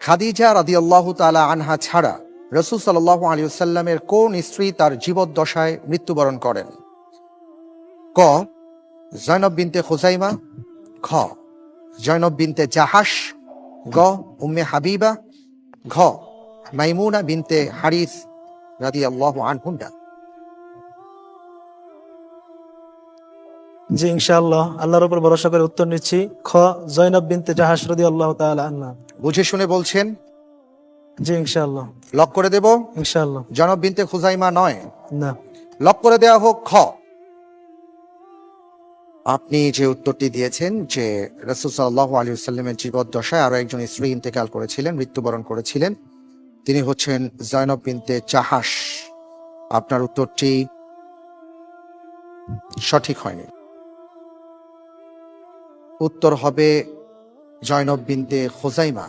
খাদিজা রাদিয়াল্লাহু তাআলা আনহা ছাড়া রাসূল সাল্লাল্লাহু আলাইহি ওয়াসাল্লামের কোন স্ত্রী তার জীবদ্দশায় মৃত্যুবরণ করেন? ক জয়নব বিনতে খুজাইমা, খ জয়নব বিনতে জাহাশ, গ উম্মে হাবিবা, ঘ মাইমুনা বিনতে হারিস রাদিয়াল্লাহু আনহুন্না। জি ইনশাআল্লাহ আল্লাহর উপর ভরসা করে উত্তর নিচ্ছি খ জয়নব বিনতে জাহাশ রাদিয়াল্লাহু তাআলা আনহা। বুঝে শুনে বলছেন? জি ইনশাআল্লাহ। লক করে দেব? ইনশাআল্লাহ। জয়নব বিনতে খুজাইমা নয়, না। লক করে দেওয়া হোক খ। আপনি যে উত্তরটি দিয়েছেন যে রাসূল সাল্লাল্লাহু আলাইহি ওয়াসাল্লামের জীবদ্দশায় আরো একজন স্ত্রী ইন্তেকাল করেছিলেন, মৃত্যুবরণ করেছিলেন, তিনি হচ্ছেন জয়নব বিনতে জাহাশ। আপনার উত্তরটি সঠিক হয়নি। উত্তর হবে জয়নব বিনতে খুজাইমা।